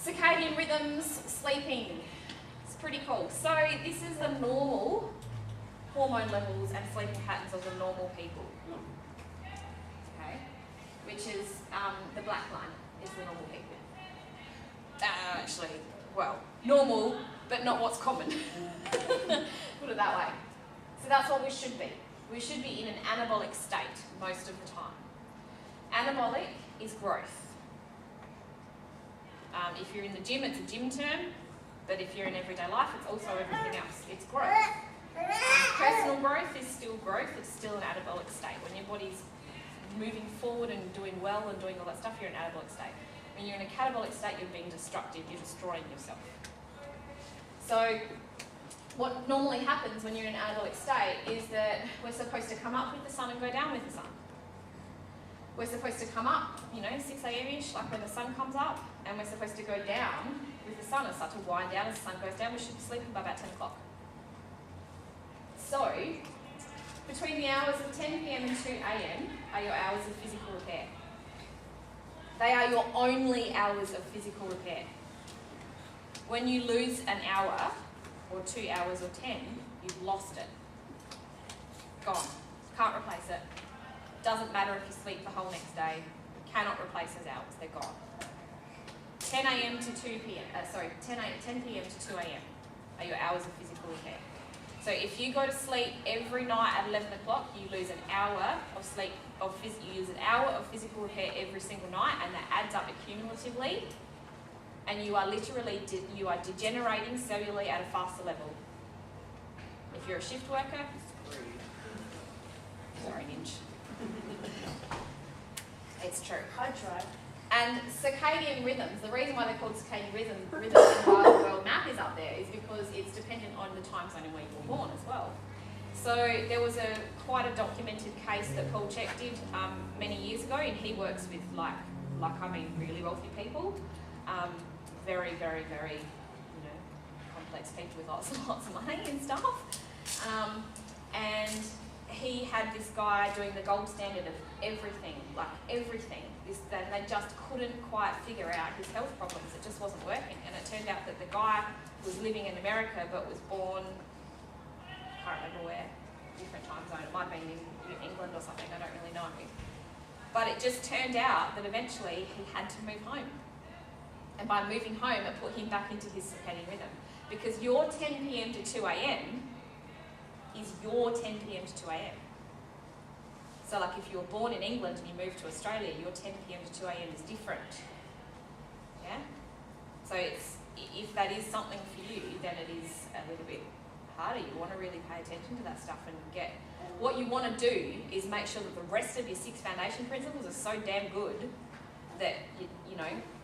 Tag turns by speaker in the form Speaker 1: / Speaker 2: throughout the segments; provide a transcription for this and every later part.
Speaker 1: Circadian rhythms, sleeping. It's pretty cool. So this is the normal hormone levels and sleeping patterns of the normal people. Okay, which is the black line is the normal people. Actually, well, normal, but not what's common. Put it that way. So that's what we should be. We should be in an anabolic state most of the time. Anabolic is growth. If you're in the gym, it's a gym term, but if you're in everyday life, it's also everything else. It's growth. Personal growth is still growth. It's still an anabolic state. When your body's moving forward and doing well and doing all that stuff, you're in an anabolic state. When you're in a catabolic state, you're being destructive. You're destroying yourself. So what normally happens when you're in an anabolic state is that we're supposed to come up with the sun and go down with the sun. We're supposed to come up, 6 a.m.-ish, like when the sun comes up, and we're supposed to go down with the sun and start to wind down as the sun goes down. We should be sleeping by about 10 o'clock. So, between the hours of 10 p.m. and 2 a.m. are your hours of physical repair. They are your only hours of physical repair. When you lose an hour, or 2 hours, or 10, you've lost it. Gone. Can't replace it. Doesn't matter if you sleep the whole next day. Cannot replace those hours. They're gone. 10 a.m. to 2 p.m. 10 p.m. to 2 a.m. are your hours of physical repair. So if you go to sleep every night at 11 o'clock, you lose an hour of sleep. You use an hour of physical repair every single night, and that adds up accumulatively. And you are literally degenerating cellularly at a faster level. If you're a shift worker, sorry, Ninja. It's true.
Speaker 2: I tried.
Speaker 1: And circadian rhythms, the reason why they're called circadian rhythms and why the world map is up there is because it's dependent on the time zone and where you were born as well. So there was quite a documented case that Paul Check did many years ago, and he works with really wealthy people, very, very, very, complex people with lots and lots of money and stuff. And he had this guy doing the gold standard of everything, and they just couldn't quite figure out his health problems. It just wasn't working. And it turned out that the guy was living in America but was born, I can't remember where, different time zone. It might have been in England or something, I don't really know. But it just turned out that eventually he had to move home. And by moving home, it put him back into his circadian rhythm. Because your 10 p.m. to 2 a.m. is your 10 p.m. to 2 a.m. So like if you were born in England and you moved to Australia, your 10 p.m. to 2 a.m. is different. Yeah? So if that is something for you, then it is a little bit harder. You want to really pay attention to that stuff and what you want to do is make sure that the rest of your 6 foundation principles are so damn good that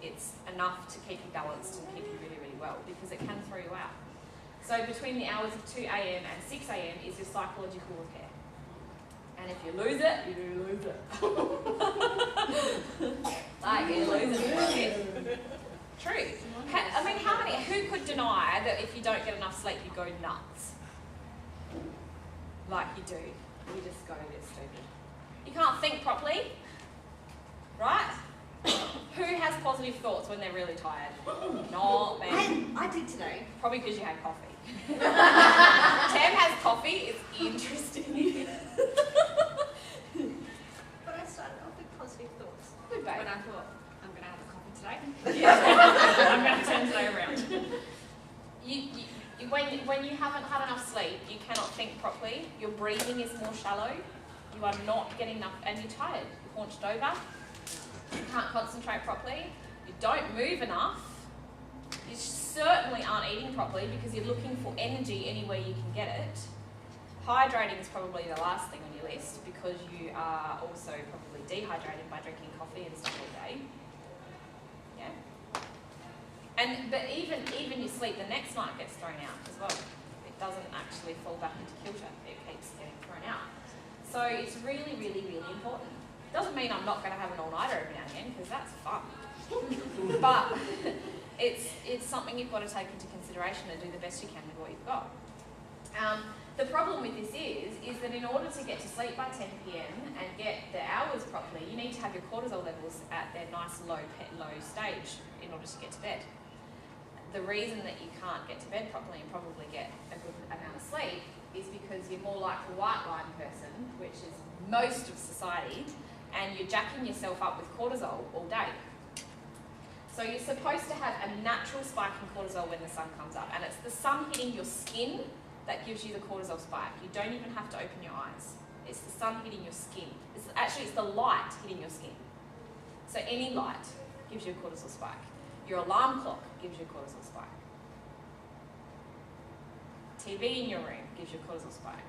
Speaker 1: it's enough to keep you balanced and keep you really, really well, because it can throw you out. So between the hours of 2 a.m. and 6 a.m. is your psychological repair. And if you lose it, you lose it. You lose it. True. Who could deny that if you don't get enough sleep, you go nuts? Like you do. You just go a bit stupid. You can't think properly, right? Who has positive thoughts when they're really tired? Not me.
Speaker 2: I did today.
Speaker 1: Probably because you had coffee. Tam has coffee. It's interesting.
Speaker 2: But I started off with positive thoughts.
Speaker 1: Good, babe.
Speaker 2: When I thought, I'm going to have a coffee today.
Speaker 1: Yeah. I'm going to turn today around. When you haven't had enough sleep, you cannot think properly. Your breathing is more shallow. You are not getting enough, and you're tired. You're hunched over. You can't concentrate properly. You don't move enough. You certainly aren't eating properly because you're looking for energy anywhere you can get it. Hydrating is probably the last thing on your list because you are also probably dehydrated by drinking coffee and stuff all day. Yeah. But even your sleep the next night gets thrown out as well. It doesn't actually fall back into kilter. It keeps getting thrown out. So it's really, really, really important. Doesn't mean I'm not going to have an all-nighter every now and again, because that's fun. But it's something you've got to take into consideration and do the best you can with what you've got. The problem with this is that in order to get to sleep by 10 p.m. and get the hours properly, you need to have your cortisol levels at their nice low stage in order to get to bed. the reason that you can't get to bed properly and probably get a good amount of sleep is because you're more like a white line person, which is most of society, and you're jacking yourself up with cortisol all day. So you're supposed to have a natural spike in cortisol when the sun comes up, and it's the sun hitting your skin that gives you the cortisol spike. You don't even have to open your eyes. It's the sun hitting your skin. It's the light hitting your skin. So any light gives you a cortisol spike. Your alarm clock gives you a cortisol spike. TV in your room gives you a cortisol spike.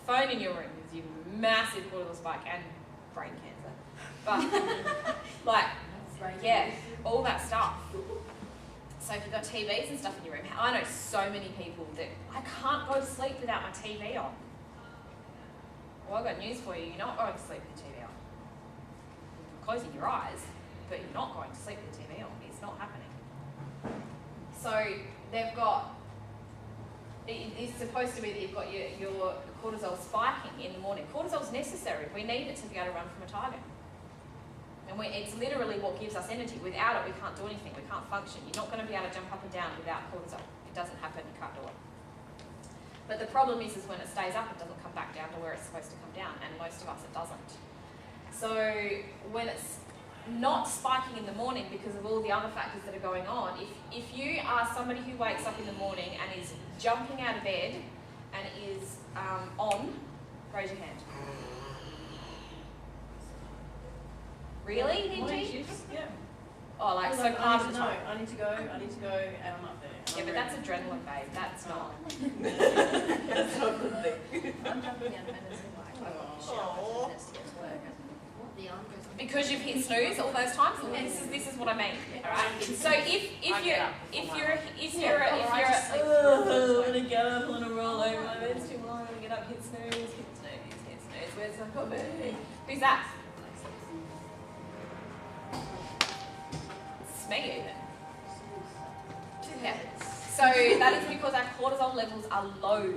Speaker 1: Phone in your room gives you massive cortisol spike and brain cancer. But yeah, all that stuff. So if you've got TVs and stuff in your room, I know so many people that I can't go to sleep without my TV on. Well, I've got news for you. You're not going to sleep with the TV on. You're closing your eyes, but you're not going to sleep with the TV on. It's not happening. So they've got, it's supposed to be that you've got your cortisol spiking in the morning. Cortisol's necessary. We need it to be able to run from a target. And it's literally what gives us energy. Without it, we can't do anything. We can't function. You're not going to be able to jump up and down without cortisol. It doesn't happen. You can't do it. But the problem is when it stays up, it doesn't come back down to where it's supposed to come down. And most of us, it doesn't. So when it's not spiking in the morning because of all the other factors that are going on, if you are somebody who wakes up in the morning and is jumping out of bed and is on, raise your hand. Really, Ninji?
Speaker 3: Yeah.
Speaker 1: Oh, like so part of the time.
Speaker 3: I need to go, and I'm up there.
Speaker 1: Yeah, but that's adrenaline, babe. That's not.
Speaker 3: That's not a good thing.
Speaker 2: I'm jumping out of bed as well. I got the shower for 2 minutes to get to work. The alarm goes on.
Speaker 1: Because you've hit snooze all those times. This is what I mean. All right. So if you're
Speaker 3: I want to get up, I want to roll over, my bed's too long, I want to get up, hit snooze.
Speaker 1: Where's my coffee? Who's that? It's me even. Yeah. So that is because our cortisol levels are low,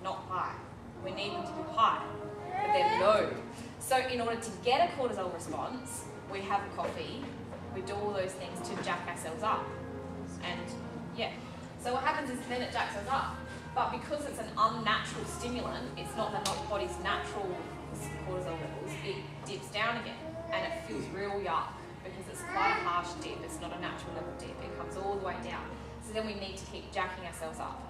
Speaker 1: not high. We need them to be high, but they're low. So in order to get a cortisol response, we have coffee, we do all those things to jack ourselves up. And yeah, so what happens is then it jacks us up. But because it's an unnatural stimulant, it's not the body's natural cortisol levels, it dips down again. And it feels real yuck because it's quite a harsh dip. It's not a natural level dip. It comes all the way down. So then we need to keep jacking ourselves up.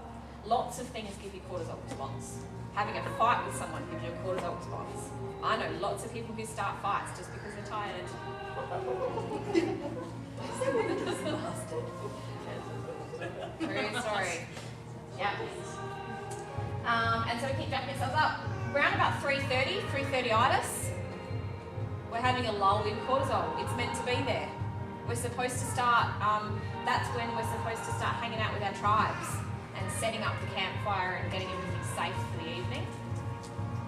Speaker 1: Lots of things give you cortisol response. Having a fight with someone gives you a cortisol response. I know lots of people who start fights just because they're tired. True story. Yeah. And so we keep jacking ourselves up. Around about 3:30-itis, we're having a lull in cortisol. It's meant to be there. We're supposed to start, that's when we're supposed to start hanging out with our tribes and setting up the campfire and getting everything safe for the evening.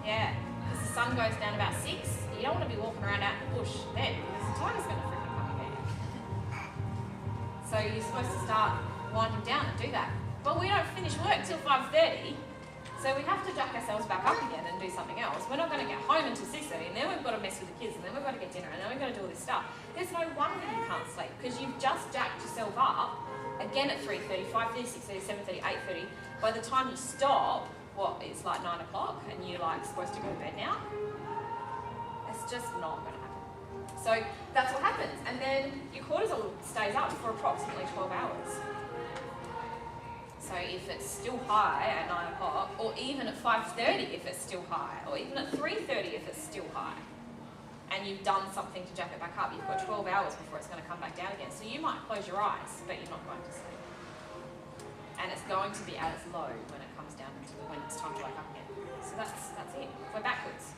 Speaker 1: Yeah, because the sun goes down about 6. You don't want to be walking around out in the bush then, because the tiger's going to freaking come again. So you're supposed to start winding down and do that. But we don't finish work till 5:30, so we have to jack ourselves back up again and do something else. We're not going to get home until 6:30, and then we've got to mess with the kids, and then we've got to get dinner, and then we've got to do all this stuff. There's no wonder you can't sleep, because you've just jacked yourself up again at 3:30, 5:30, 6:30, 7:30, 8:30. By the time you stop, it's like 9 o'clock, and you're like supposed to go to bed now? It's just not going to happen. So that's what happens, and then your cortisol stays up for approximately 12 hours. So if it's still high at 9 o'clock, or even at 5:30 if it's still high, or even at 3:30 if it's still high, and you've done something to jack it back up, you've got 12 hours before it's going to come back down again. So you might close your eyes, but you're not going to sleep. And it's going to be at its low when it comes down to when it's time to wake up again. So that's it. We're backwards.